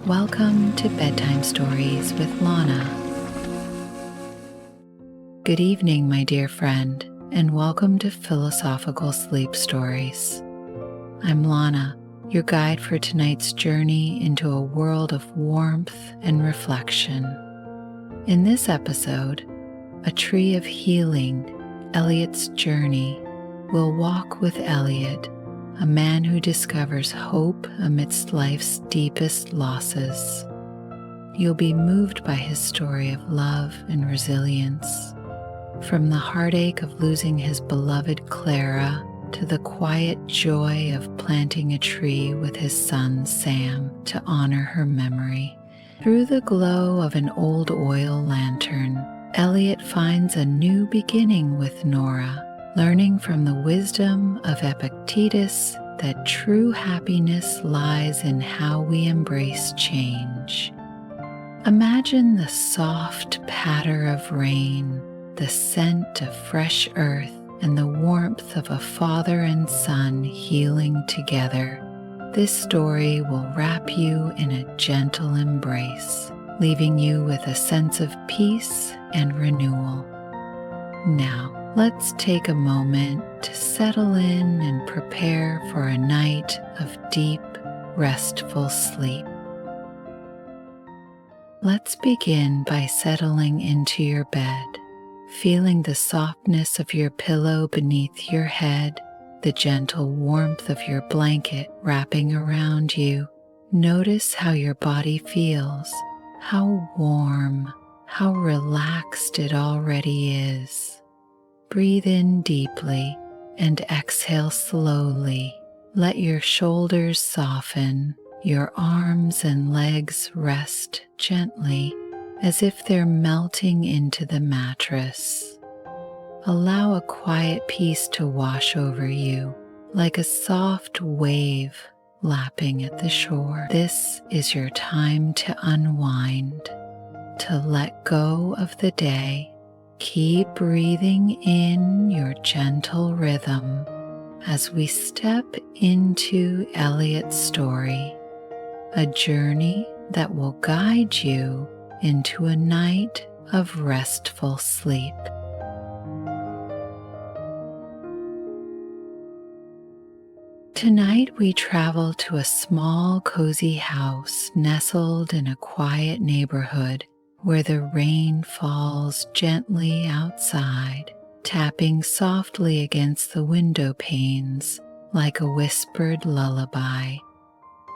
Welcome to Bedtime Stories with Lana. Good evening, my dear friend, and welcome to Philosophical Sleep Stories. I'm Lana, your guide for tonight's journey into a world of warmth and reflection. In this episode, A Tree of Healing, Elliot's Journey, we'll walk with Elliot, a man who discovers hope amidst life's deepest losses. You'll be moved by his story of love and resilience, from the heartache of losing his beloved Clara to the quiet joy of planting a tree with his son Sam to honor her memory. Through the glow of an old oil lantern, Elliot finds a new beginning with Nora, learning from the wisdom of Epictetus that true happiness lies in how we embrace change. Imagine the soft patter of rain, the scent of fresh earth, and the warmth of a father and son healing together. This story will wrap you in a gentle embrace, leaving you with a sense of peace and renewal. Now, let's take a moment to settle in and prepare for a night of deep, restful sleep. Let's begin by settling into your bed, feeling the softness of your pillow beneath your head, the gentle warmth of your blanket wrapping around you. Notice how your body feels, how warm, how relaxed it already is. Breathe in deeply and exhale slowly. Let your shoulders soften, your arms and legs rest gently as if they're melting into the mattress. Allow a quiet peace to wash over you, like a soft wave lapping at the shore. This is your time to unwind, to let go of the day. Keep breathing in your gentle rhythm as we step into Elliot's story, a journey that will guide you into a night of restful sleep. Tonight we travel to a small, cozy house nestled in a quiet neighborhood where the rain falls gently outside, tapping softly against the window panes like a whispered lullaby.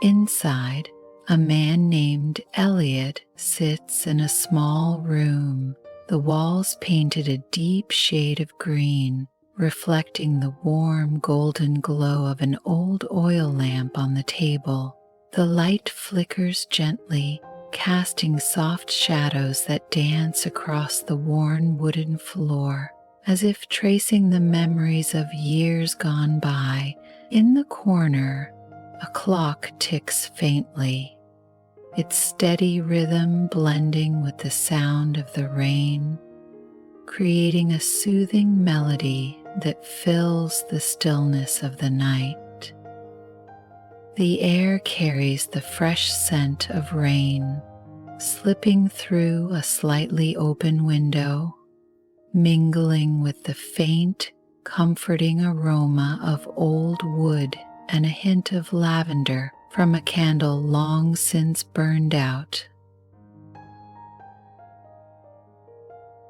Inside, a man named Elliot sits in a small room, the walls painted a deep shade of green, reflecting the warm golden glow of an old oil lamp on the table. The light flickers gently, casting soft shadows that dance across the worn wooden floor, as if tracing the memories of years gone by. In the corner, a clock ticks faintly, its steady rhythm blending with the sound of the rain, creating a soothing melody that fills the stillness of the night. The air carries the fresh scent of rain, slipping through a slightly open window, mingling with the faint, comforting aroma of old wood and a hint of lavender from a candle long since burned out.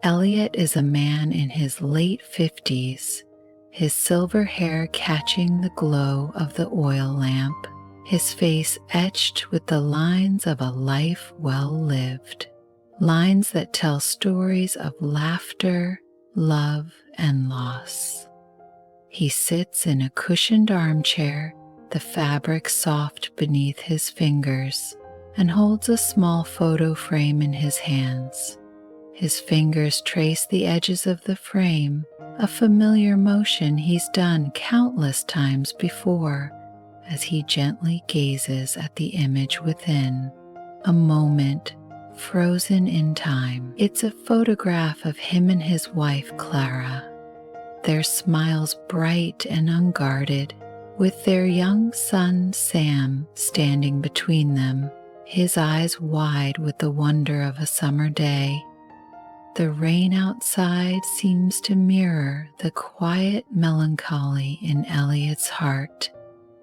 Elliot is a man in his late 50s, his silver hair catching the glow of the oil lamp, his face etched with the lines of a life well lived, lines that tell stories of laughter, love, and loss. He sits in a cushioned armchair, the fabric soft beneath his fingers, and holds a small photo frame in his hands. His fingers trace the edges of the frame, a familiar motion he's done countless times before, as he gently gazes at the image within, a moment frozen in time. It's a photograph of him and his wife, Clara, their smiles bright and unguarded, with their young son, Sam, standing between them, his eyes wide with the wonder of a summer day. The rain outside seems to mirror the quiet melancholy in Elliot's heart,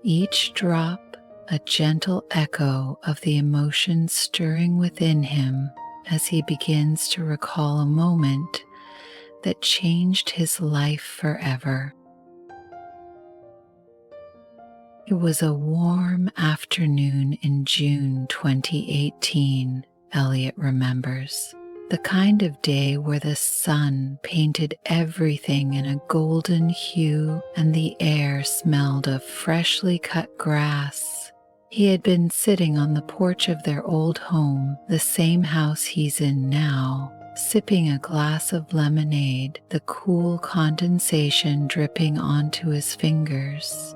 each drop a gentle echo of the emotions stirring within him as he begins to recall a moment that changed his life forever. It was a warm afternoon in June 2018, Elliot remembers. The kind of day where the sun painted everything in a golden hue and the air smelled of freshly cut grass. He had been sitting on the porch of their old home, the same house he's in now, sipping a glass of lemonade, the cool condensation dripping onto his fingers.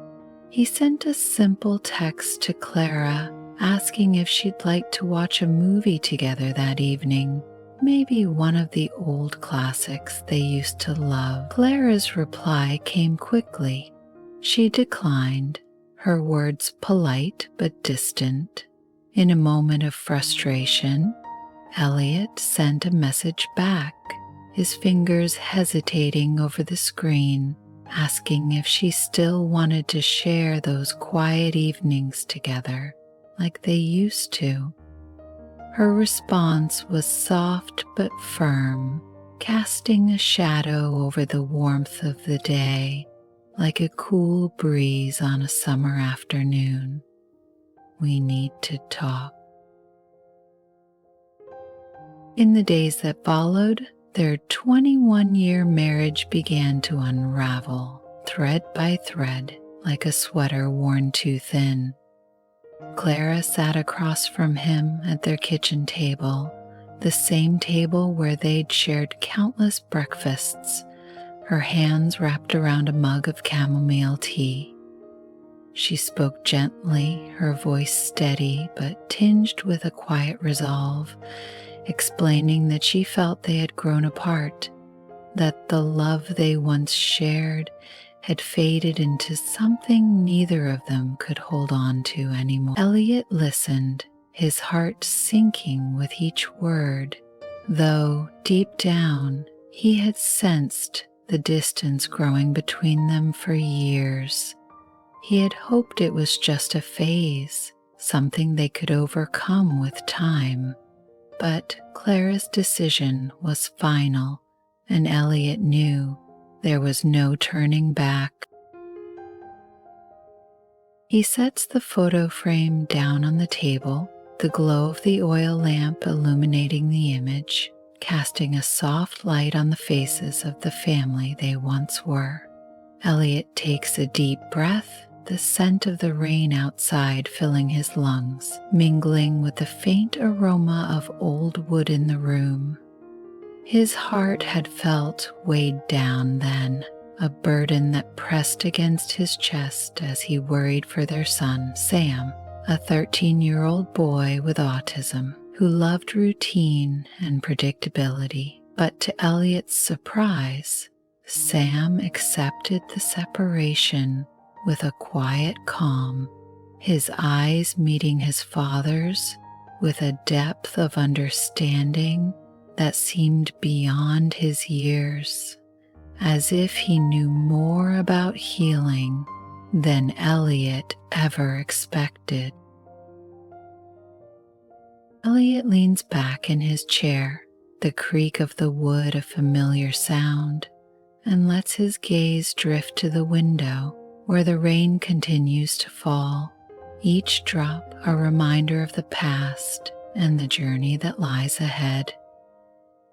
He sent a simple text to Clara, asking if she'd like to watch a movie together that evening. Maybe one of the old classics they used to love. Clara's reply came quickly. She declined, her words polite but distant. In a moment of frustration, Elliot sent a message back, his fingers hesitating over the screen, asking if she still wanted to share those quiet evenings together like they used to. Her response was soft but firm, casting a shadow over the warmth of the day, like a cool breeze on a summer afternoon. We need to talk. In the days that followed, their 21-year marriage began to unravel, thread by thread, like a sweater worn too thin. Clara sat across from him at their kitchen table, the same table where they'd shared countless breakfasts, her hands wrapped around a mug of chamomile tea. She spoke gently, her voice steady but tinged with a quiet resolve, explaining that she felt they had grown apart, that the love they once shared had faded into something neither of them could hold on to anymore. Elliot listened, his heart sinking with each word, though deep down he had sensed the distance growing between them for years. He had hoped it was just a phase, something they could overcome with time. But Clara's decision was final, and Elliot knew there was no turning back. He sets the photo frame down on the table, the glow of the oil lamp illuminating the image, casting a soft light on the faces of the family they once were. Elliot takes a deep breath, the scent of the rain outside filling his lungs, mingling with the faint aroma of old wood in the room. His heart had felt weighed down then, a burden that pressed against his chest as he worried for their son, Sam, a 13-year-old boy with autism who loved routine and predictability. But to Elliot's surprise, Sam accepted the separation with a quiet calm, his eyes meeting his father's with a depth of understanding that seemed beyond his years, as if he knew more about healing than Elliot ever expected. Elliot leans back in his chair, the creak of the wood a familiar sound, and lets his gaze drift to the window where the rain continues to fall, each drop a reminder of the past and the journey that lies ahead.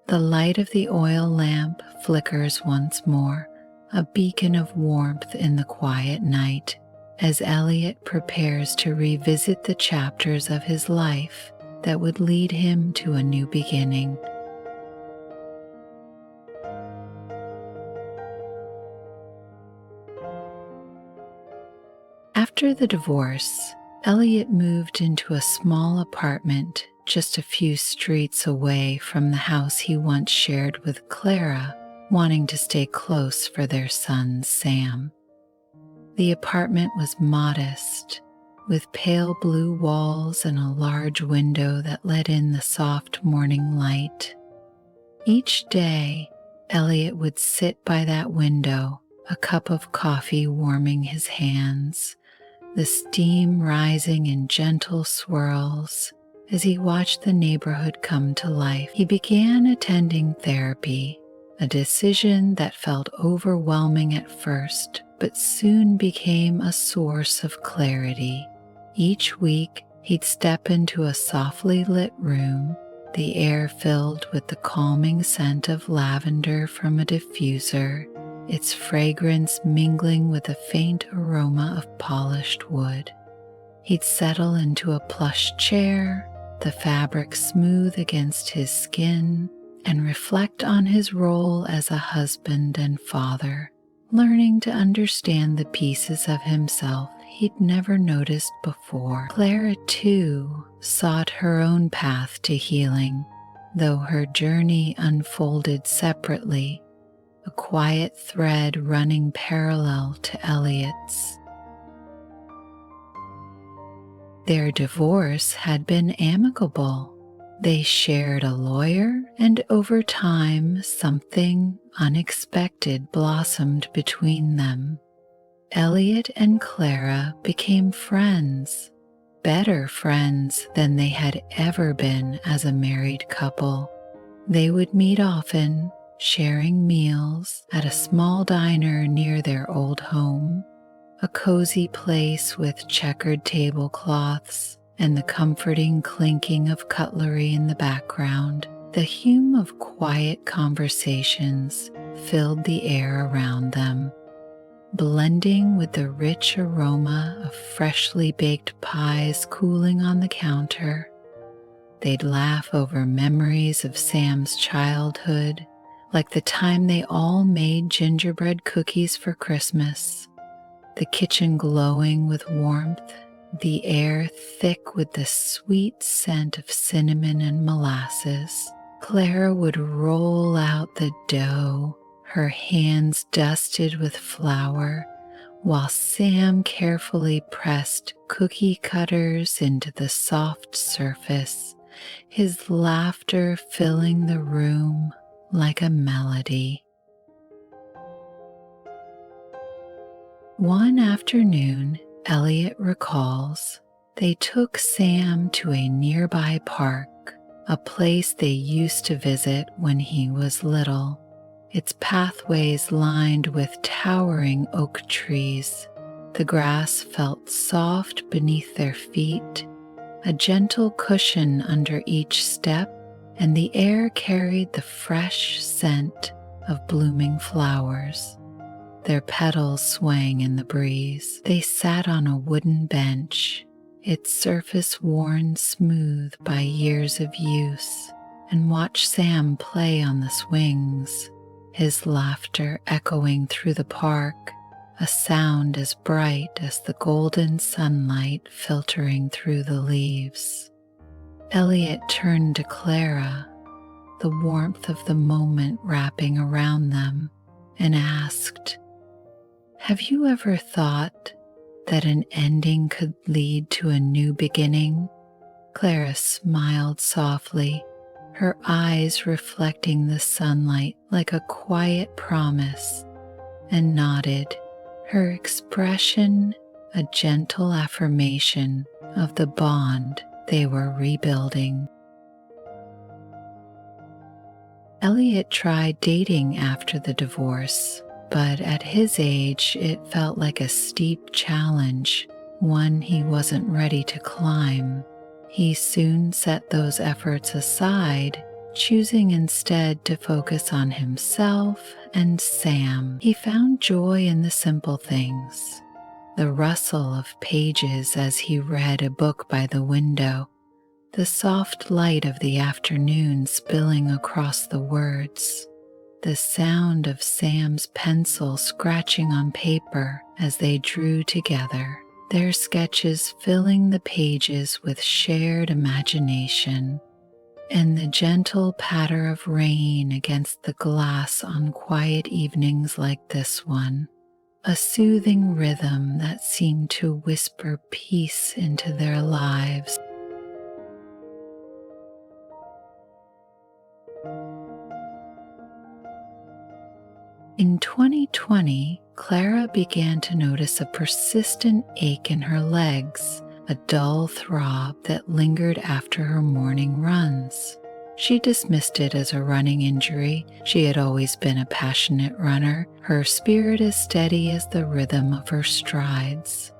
The light of the oil lamp flickers once more, a beacon of warmth in the quiet night, as Elliot prepares to revisit the chapters of his life that would lead him to a new beginning. After the divorce, Elliot moved into a small apartment just a few streets away from the house he once shared with Clara, wanting to stay close for their son, Sam. The apartment was modest, with pale blue walls and a large window that let in the soft morning light. Each day, Elliot would sit by that window, a cup of coffee warming his hands, the steam rising in gentle swirls as he watched the neighborhood come to life. He began attending therapy, a decision that felt overwhelming at first, but soon became a source of clarity. Each week, he'd step into a softly lit room, the air filled with the calming scent of lavender from a diffuser, its fragrance mingling with a faint aroma of polished wood. He'd settle into a plush chair, the fabric smooth against his skin, and reflect on his role as a husband and father, learning to understand the pieces of himself he'd never noticed before. Clara, too, sought her own path to healing, though her journey unfolded separately, a quiet thread running parallel to Elliot's. Their divorce had been amicable. They shared a lawyer, and over time, something unexpected blossomed between them. Elliot and Clara became friends, better friends than they had ever been as a married couple. They would meet often, sharing meals at a small diner near their old home, a cozy place with checkered tablecloths and the comforting clinking of cutlery in the background. The hum of quiet conversations filled the air around them, blending with the rich aroma of freshly baked pies cooling on the counter. They'd laugh over memories of Sam's childhood, like the time they all made gingerbread cookies for Christmas, the kitchen glowing with warmth, the air thick with the sweet scent of cinnamon and molasses. Clara would roll out the dough, her hands dusted with flour, while Sam carefully pressed cookie cutters into the soft surface, his laughter filling the room like a melody. One afternoon, Elliot recalls, they took Sam to a nearby park, a place they used to visit when he was little, its pathways lined with towering oak trees. The grass felt soft beneath their feet, a gentle cushion under each step, and the air carried the fresh scent of blooming flowers, their petals swaying in the breeze. They sat on a wooden bench, its surface worn smooth by years of use, and watched Sam play on the swings, his laughter echoing through the park, a sound as bright as the golden sunlight filtering through the leaves. Elliot turned to Clara, the warmth of the moment wrapping around them, and asked, "Have you ever thought that an ending could lead to a new beginning?" Clara smiled softly, her eyes reflecting the sunlight like a quiet promise, and nodded, her expression a gentle affirmation of the bond they were rebuilding. Elliot tried dating after the divorce, but at his age it felt like a steep challenge, one he wasn't ready to climb. He soon set those efforts aside, choosing instead to focus on himself and Sam. He found joy in the simple things, the rustle of pages as he read a book by the window, the soft light of the afternoon spilling across the words, the sound of Sam's pencil scratching on paper as they drew together, their sketches filling the pages with shared imagination, and the gentle patter of rain against the glass on quiet evenings like this one, a soothing rhythm that seemed to whisper peace into their lives. In 2020, Clara began to notice a persistent ache in her legs, a dull throb that lingered after her morning runs. She dismissed it as a running injury. She had always been a passionate runner, her spirit as steady as the rhythm of her strides.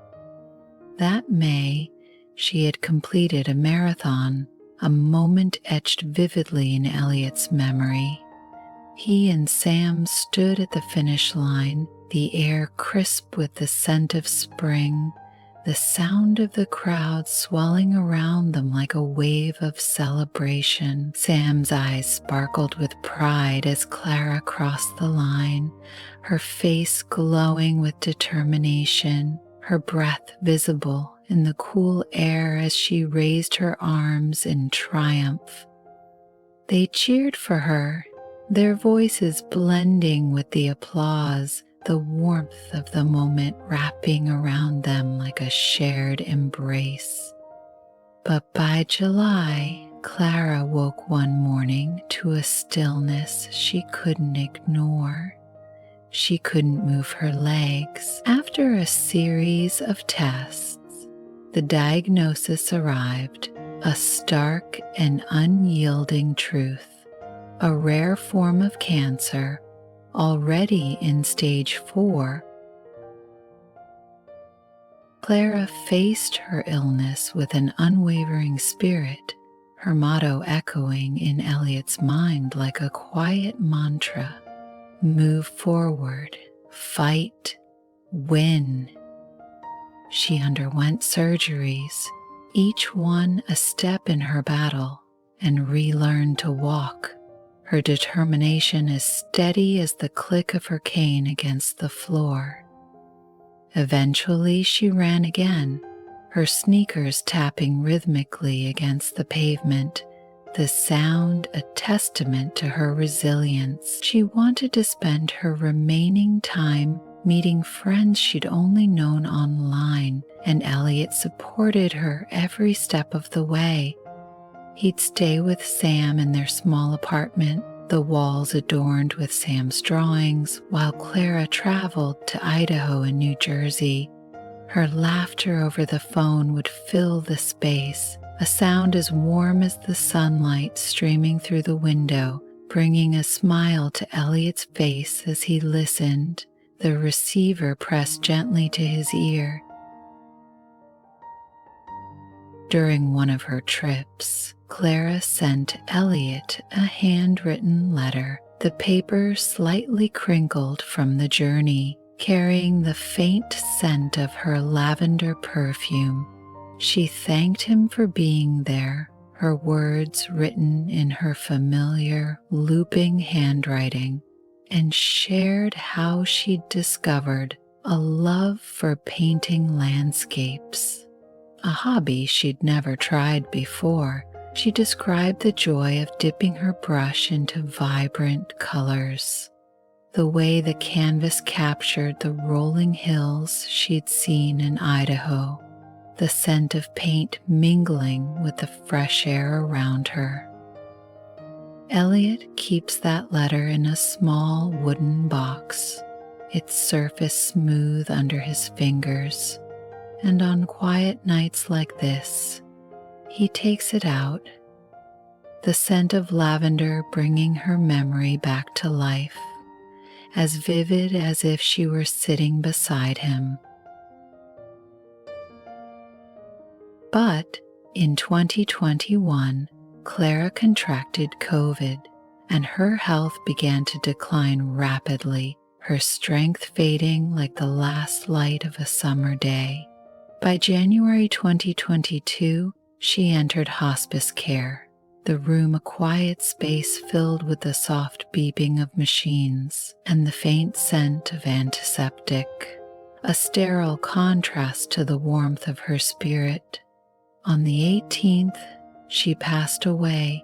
That May, she had completed a marathon, a moment etched vividly in Elliot's memory. He and Sam stood at the finish line, the air crisp with the scent of spring, the sound of the crowd swelling around them like a wave of celebration. Sam's eyes sparkled with pride as Clara crossed the line, her face glowing with determination, her breath visible in the cool air as she raised her arms in triumph. They cheered for her, their voices blending with the applause, the warmth of the moment wrapping around them like a shared embrace. But by July, Clara woke one morning to a stillness she couldn't ignore. She couldn't move her legs. After a series of tests, the diagnosis arrived, a stark and unyielding truth. A rare form of cancer, already in stage 4. Clara faced her illness with an unwavering spirit, her motto echoing in Elliot's mind like a quiet mantra: move forward, fight, win. She underwent surgeries, each one a step in her battle, and relearned to walk, her determination as steady as the click of her cane against the floor. Eventually, she ran again, her sneakers tapping rhythmically against the pavement, the sound a testament to her resilience. She wanted to spend her remaining time meeting friends she'd only known online, and Elliot supported her every step of the way. He'd stay with Sam in their small apartment, the walls adorned with Sam's drawings, while Clara traveled to Idaho and New Jersey. Her laughter over the phone would fill the space, a sound as warm as the sunlight streaming through the window, bringing a smile to Elliot's face as he listened, the receiver pressed gently to his ear. During one of her trips, Clara sent Elliot a handwritten letter, the paper slightly crinkled from the journey, carrying the faint scent of her lavender perfume. She thanked him for being there, her words written in her familiar, looping handwriting, and shared how she'd discovered a love for painting landscapes, a hobby she'd never tried before. She described the joy of dipping her brush into vibrant colors, the way the canvas captured the rolling hills she'd seen in Idaho, the scent of paint mingling with the fresh air around her. Elliot keeps that letter in a small wooden box, its surface smooth under his fingers, and on quiet nights like this, he takes it out, the scent of lavender bringing her memory back to life, as vivid as if she were sitting beside him. But in 2021, Clara contracted COVID, and her health began to decline rapidly, her strength fading like the last light of a summer day. By January 2022, she entered hospice care, the room a quiet space filled with the soft beeping of machines and the faint scent of antiseptic, a sterile contrast to the warmth of her spirit. On the 18th, she passed away,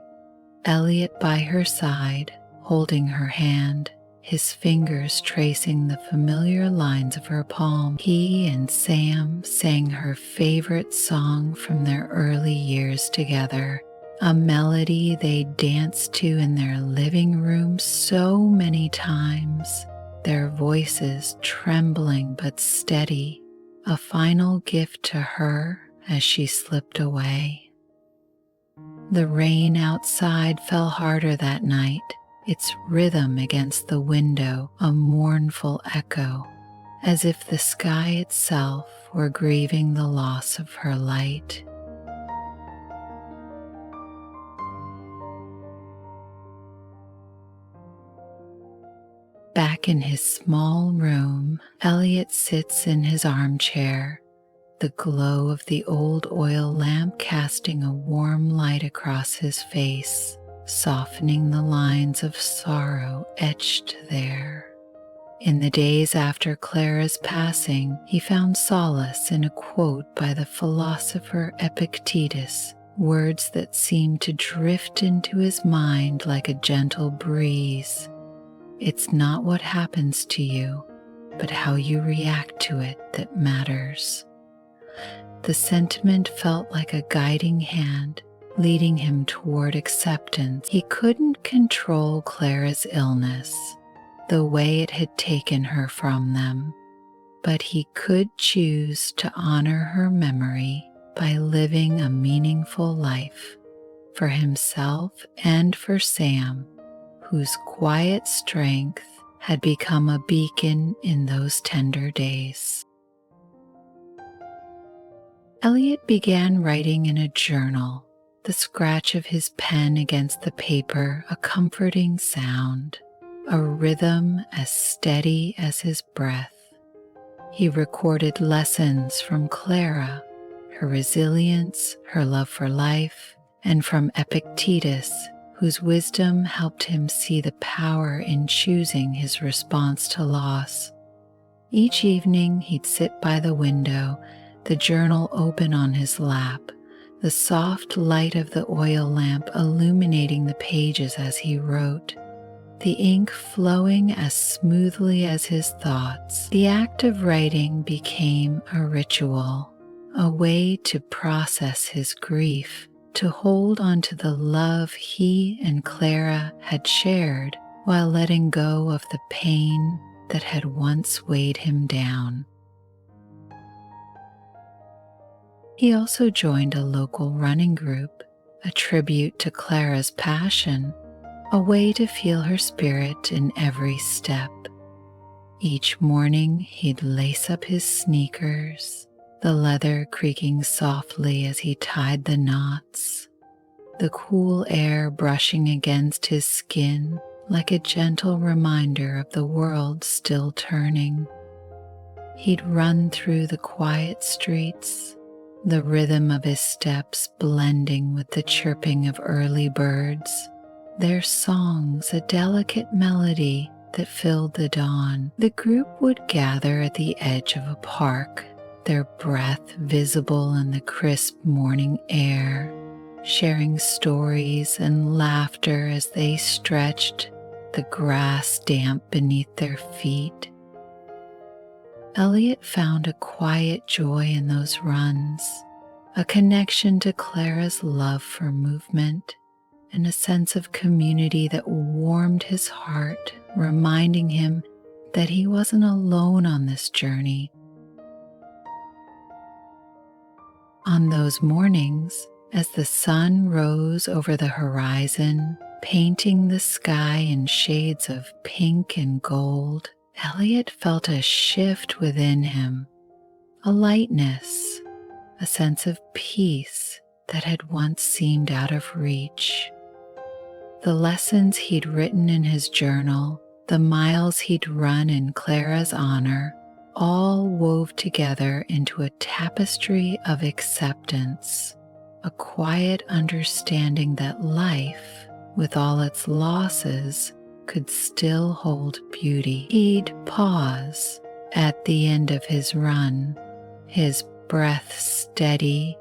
Elliot by her side, holding her hand, his fingers tracing the familiar lines of her palm. He and Sam sang her favorite song from their early years together, a melody they danced to in their living room so many times, their voices trembling but steady, a final gift to her as she slipped away. The rain outside fell harder that night, its rhythm against the window a mournful echo, as if the sky itself were grieving the loss of her light. Back in his small room, Elliot sits in his armchair, the glow of the old oil lamp casting a warm light across his face, softening the lines of sorrow etched there. In the days after Clara's passing, he found solace in a quote by the philosopher Epictetus, words that seemed to drift into his mind like a gentle breeze. It's not what happens to you, but how you react to it that matters. The sentiment felt like a guiding hand, leading him toward acceptance. He couldn't control Clara's illness, the way it had taken her from them, but he could choose to honor her memory by living a meaningful life for himself and for Sam, whose quiet strength had become a beacon in those tender days. Elliot began writing in a journal, the scratch of his pen against the paper a comforting sound, a rhythm as steady as his breath. He recorded lessons from Clara, her resilience, her love for life, and from Epictetus, whose wisdom helped him see the power in choosing his response to loss. Each evening he'd sit by the window, the journal open on his lap, the soft light of the oil lamp illuminating the pages as he wrote, the ink flowing as smoothly as his thoughts. The act of writing became a ritual, a way to process his grief, to hold on to the love he and Clara had shared while letting go of the pain that had once weighed him down. He also joined a local running group, a tribute to Clara's passion, a way to feel her spirit in every step. Each morning he'd lace up his sneakers, the leather creaking softly as he tied the knots, the cool air brushing against his skin like a gentle reminder of the world still turning. He'd run through the quiet streets, the rhythm of his steps blending with the chirping of early birds, their songs a delicate melody that filled the dawn. The group would gather at the edge of a park, their breath visible in the crisp morning air, sharing stories and laughter as they stretched, the grass damp beneath their feet. Elliot found a quiet joy in those runs, a connection to Clara's love for movement, and a sense of community that warmed his heart, reminding him that he wasn't alone on this journey. On those mornings, as the sun rose over the horizon, painting the sky in shades of pink and gold, Elliot felt a shift within him, a lightness, a sense of peace that had once seemed out of reach. The lessons he'd written in his journal, the miles he'd run in Clara's honor, all wove together into a tapestry of acceptance, a quiet understanding that life, with all its losses, could still hold beauty. He'd pause at the end of his run, his breath steady,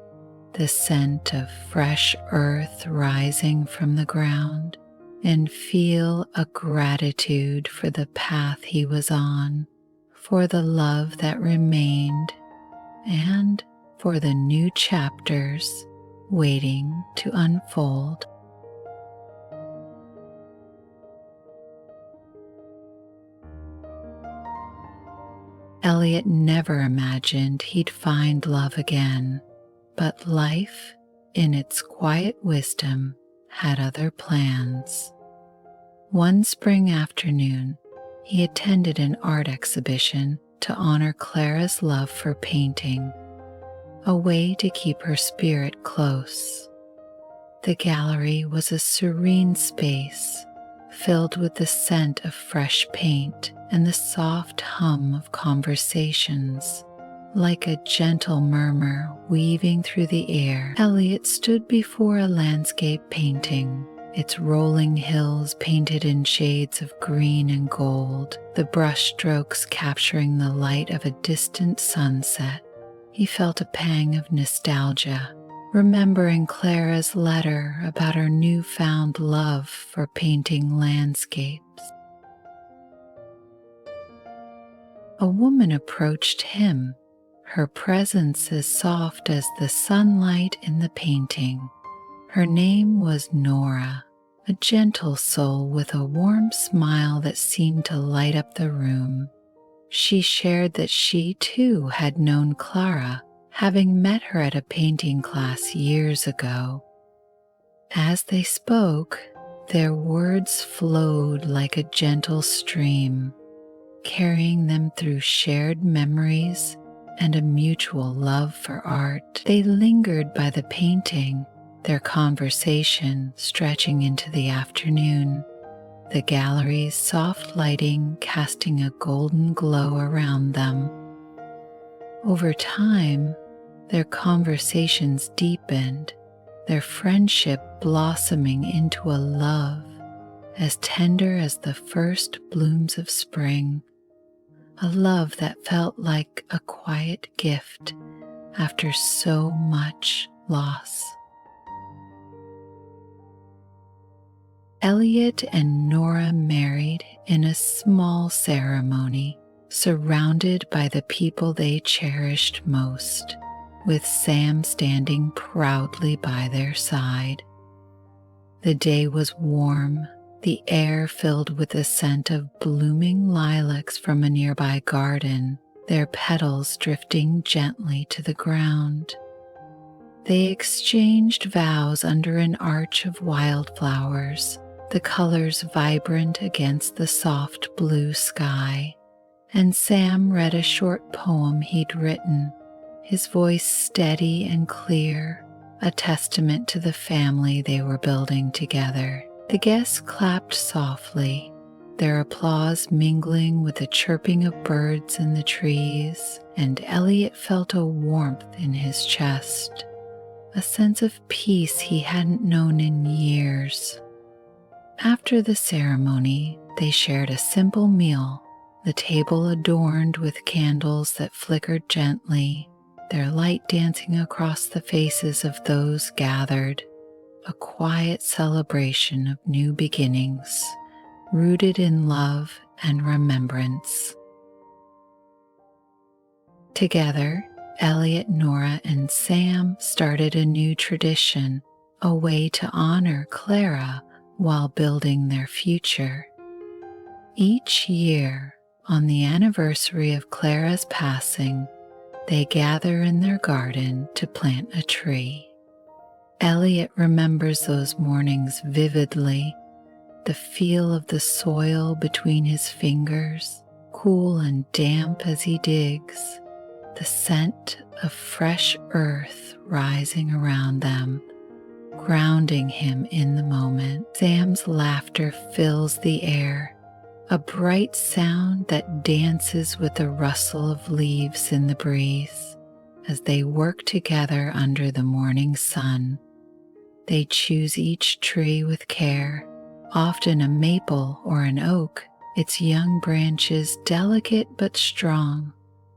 the scent of fresh earth rising from the ground, and feel a gratitude for the path he was on, for the love that remained, and for the new chapters waiting to unfold. Elliot never imagined he'd find love again, but life, in its quiet wisdom, had other plans. One spring afternoon, he attended an art exhibition to honor Clara's love for painting, a way to keep her spirit close. The gallery was a serene space, filled with the scent of fresh paint and the soft hum of conversations. Like a gentle murmur weaving through the air, Elliot stood before a landscape painting, its rolling hills painted in shades of green and gold, the brushstrokes capturing the light of a distant sunset. He felt a pang of nostalgia, remembering Clara's letter about her newfound love for painting landscapes. A woman approached him, her presence as soft as the sunlight in the painting. Her name was Nora, a gentle soul with a warm smile that seemed to light up the room. She shared that she too had known Clara, having met her at a painting class years ago. As they spoke, their words flowed like a gentle stream, carrying them through shared memories and a mutual love for art. They lingered by the painting, their conversation stretching into the afternoon, the gallery's soft lighting casting a golden glow around them. Over time, their conversations deepened, their friendship blossoming into a love as tender as the first blooms of spring, a love that felt like a quiet gift after so much loss. Elliot and Nora married in a small ceremony, surrounded by the people they cherished most, with Sam standing proudly by their side. The day was warm, the air filled with the scent of blooming lilacs from a nearby garden, their petals drifting gently to the ground. They exchanged vows under an arch of wildflowers, the colors vibrant against the soft blue sky, and Sam read a short poem he'd written, his voice steady and clear, a testament to the family they were building together. The guests clapped softly, their applause mingling with the chirping of birds in the trees, and Elliot felt a warmth in his chest, a sense of peace he hadn't known in years. After the ceremony, they shared a simple meal, the table adorned with candles that flickered gently, their light dancing across the faces of those gathered, a quiet celebration of new beginnings, rooted in love and remembrance. Together, Elliot, Nora, and Sam started a new tradition, a way to honor Clara while building their future. Each year, on the anniversary of Clara's passing, they gather in their garden to plant a tree. Elliot remembers those mornings vividly, the feel of the soil between his fingers, cool and damp as he digs, the scent of fresh earth rising around them, grounding him in the moment. Sam's laughter fills the air, a bright sound that dances with the rustle of leaves in the breeze. As they work together under the morning sun, they choose each tree with care, often a maple or an oak, its young branches delicate but strong,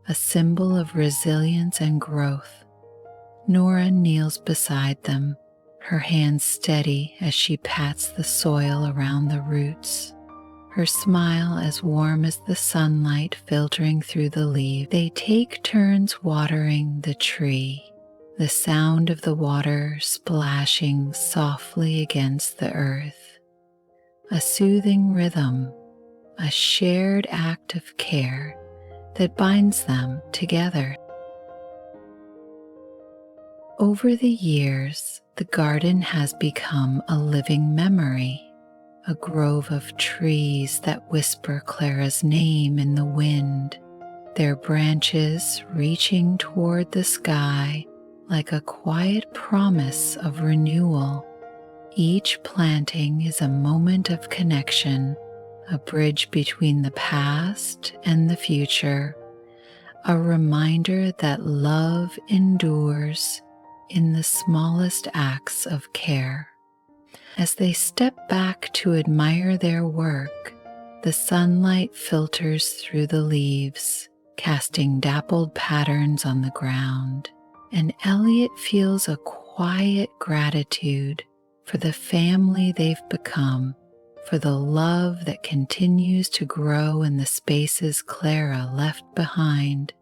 a symbol of resilience and growth. Nora kneels beside them, her hands steady as she pats the soil around the roots, her smile as warm as the sunlight filtering through the leaves. They take turns watering the tree, the sound of the water splashing softly against the earth, a soothing rhythm, a shared act of care that binds them together. Over the years, the garden has become a living memory, a grove of trees that whisper Clara's name in the wind, their branches reaching toward the sky like a quiet promise of renewal. Each planting is a moment of connection, a bridge between the past and the future, a reminder that love endures in the smallest acts of care. As they step back to admire their work, the sunlight filters through the leaves, casting dappled patterns on the ground, and Elliot feels a quiet gratitude for the family they've become, for the love that continues to grow in the spaces Clara left behind,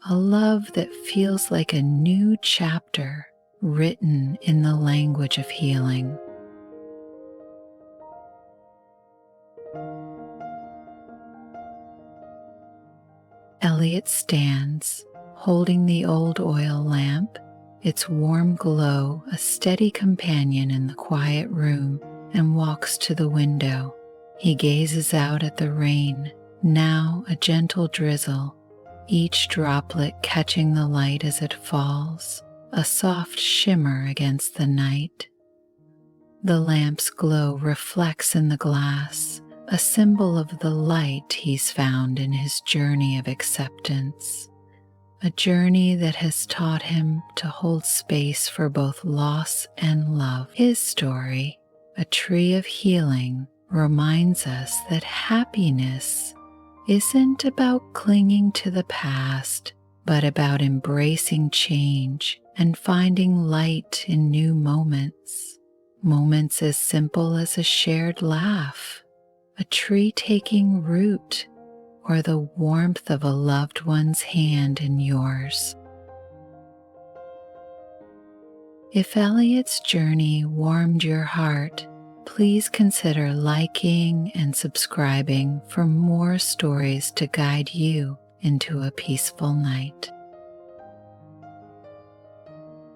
a love that feels like a new chapter written in the language of healing. Elliot stands, holding the old oil lamp, its warm glow a steady companion in the quiet room, and walks to the window. He gazes out at the rain, now a gentle drizzle, each droplet catching the light as it falls, a soft shimmer against the night. The lamp's glow reflects in the glass, a symbol of the light he's found in his journey of acceptance, a journey that has taught him to hold space for both loss and love. His story, A Tree of Healing, reminds us that happiness isn't about clinging to the past, but about embracing change and finding light in new moments. Moments as simple as a shared laugh, a tree taking root, or the warmth of a loved one's hand in yours. If Elliot's journey warmed your heart, please consider liking and subscribing for more stories to guide you into a peaceful night.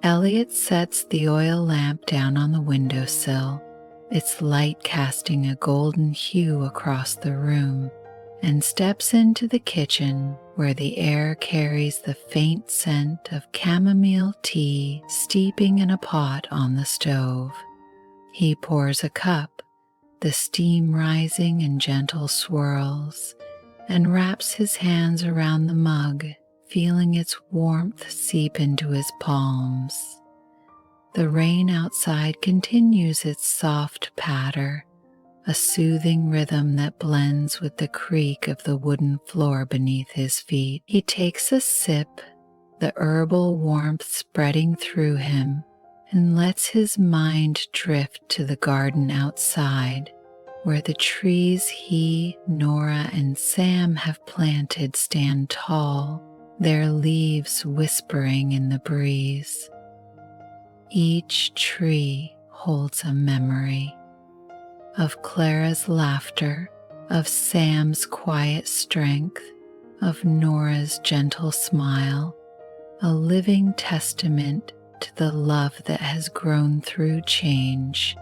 Elliot sets the oil lamp down on the windowsill, its light casting a golden hue across the room, and steps into the kitchen where the air carries the faint scent of chamomile tea steeping in a pot on the stove. He pours a cup, the steam rising in gentle swirls, and wraps his hands around the mug, feeling its warmth seep into his palms. The rain outside continues its soft patter, a soothing rhythm that blends with the creak of the wooden floor beneath his feet. He takes a sip, the herbal warmth spreading through him, and lets his mind drift to the garden outside, where the trees he, Nora, and Sam have planted stand tall, their leaves whispering in the breeze. Each tree holds a memory of Clara's laughter, of Sam's quiet strength, of Nora's gentle smile, a living testament to the love that has grown through change.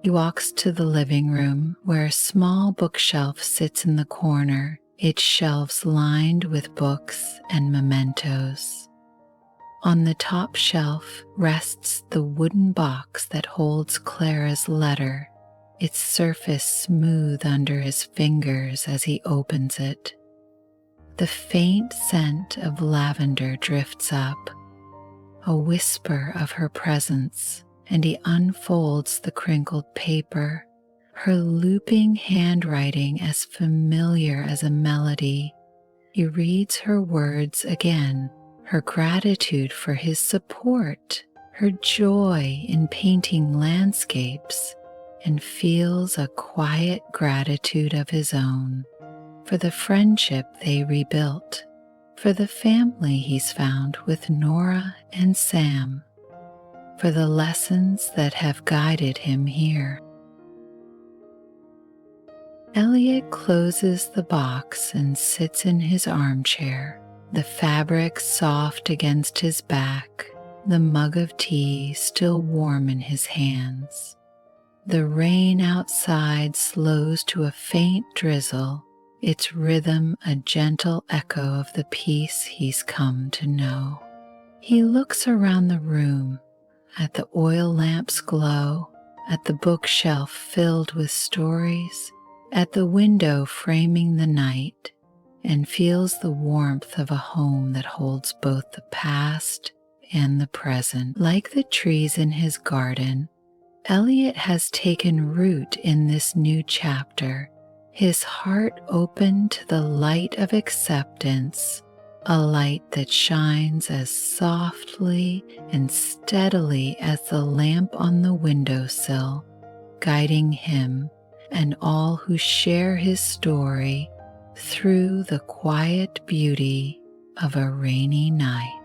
He walks to the living room where a small bookshelf sits in the corner, its shelves lined with books and mementos. On the top shelf rests the wooden box that holds Clara's letter, its surface smooth under his fingers as he opens it. The faint scent of lavender drifts up, a whisper of her presence, and he unfolds the crinkled paper, her looping handwriting as familiar as a melody. He reads her words again, her gratitude for his support, her joy in painting landscapes, and feels a quiet gratitude of his own for the friendship they rebuilt, for the family he's found with Nora and Sam, for the lessons that have guided him here. Elliot closes the box and sits in his armchair, the fabric soft against his back, the mug of tea still warm in his hands. The rain outside slows to a faint drizzle, its rhythm a gentle echo of the peace he's come to know. He looks around the room, at the oil lamp's glow, at the bookshelf filled with stories, at the window framing the night, and feels the warmth of a home that holds both the past and the present. Like the trees in his garden, Elliot has taken root in this new chapter, his heart open to the light of acceptance, a light that shines as softly and steadily as the lamp on the windowsill, guiding him and all who share his story through the quiet beauty of a rainy night.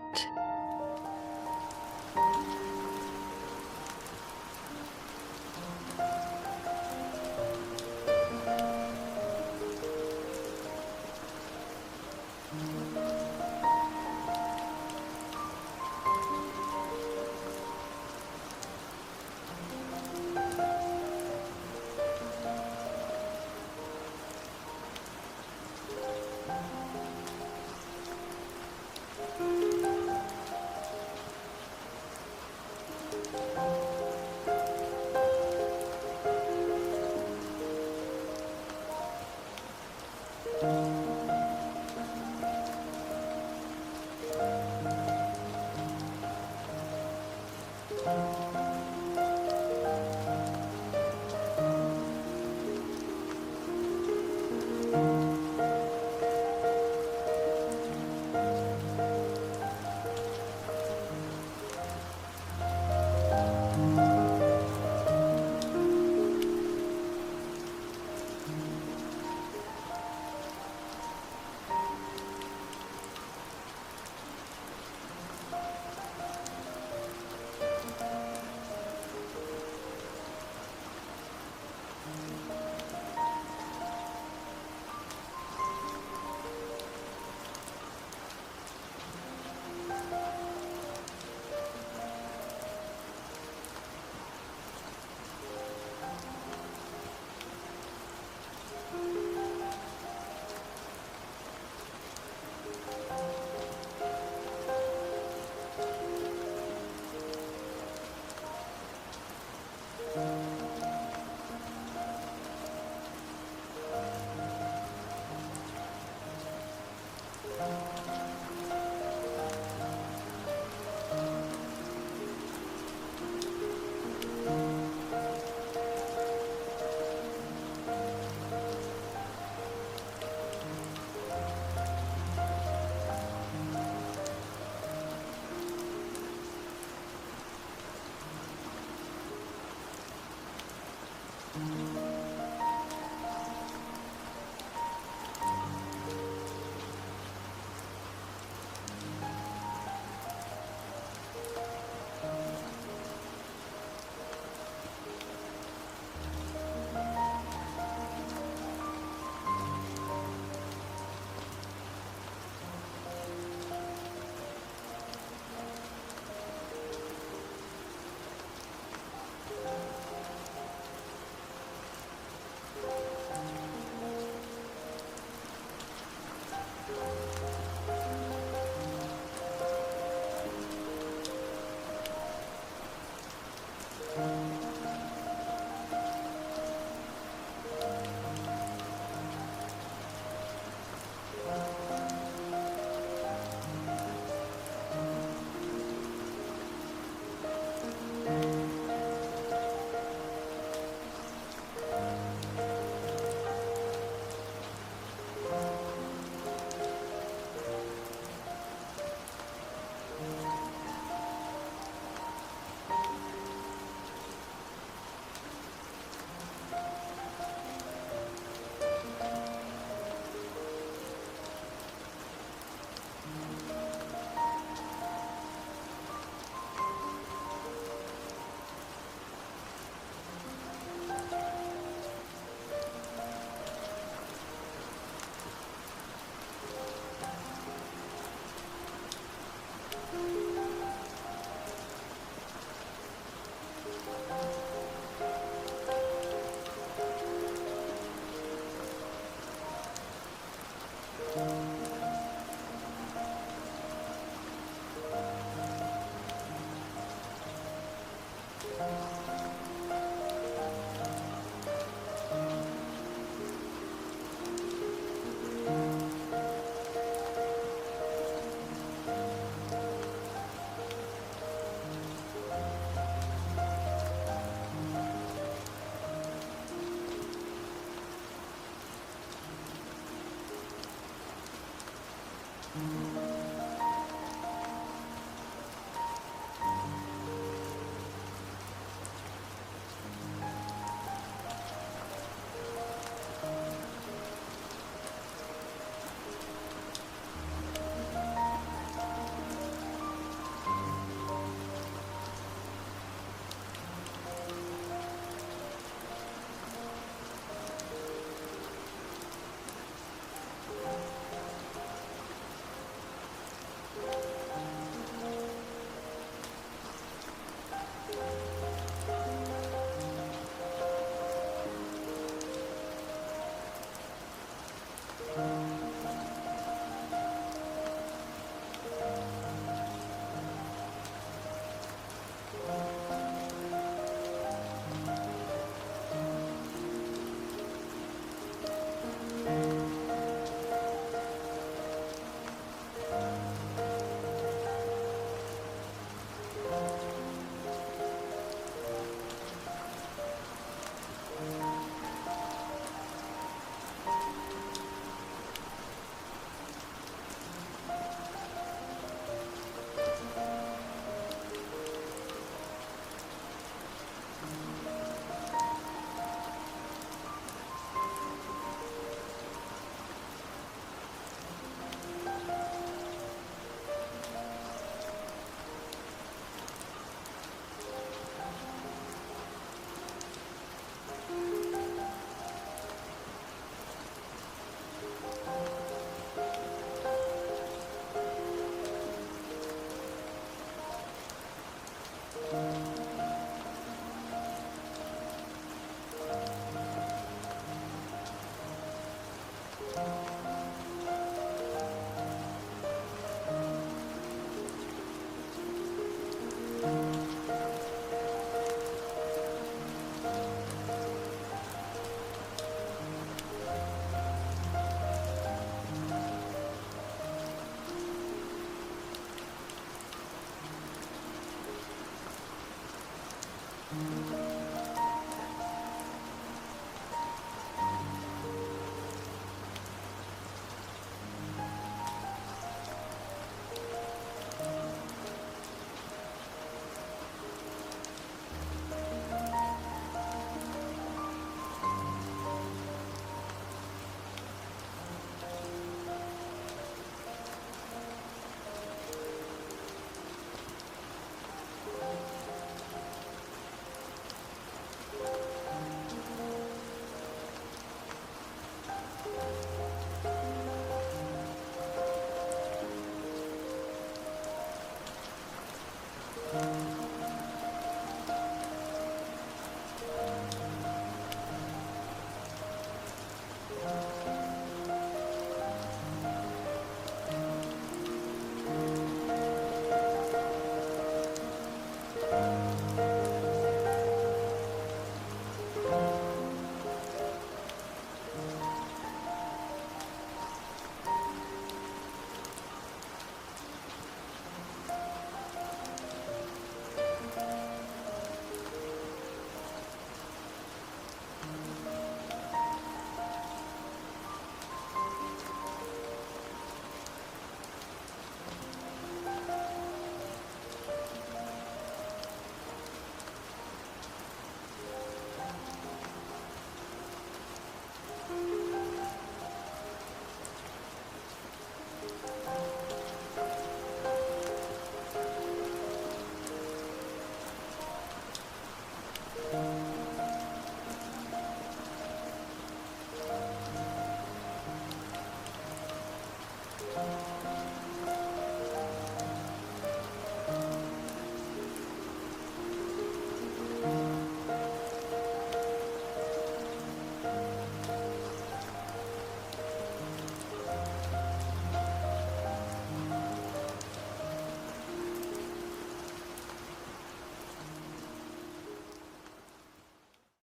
Mm-hmm.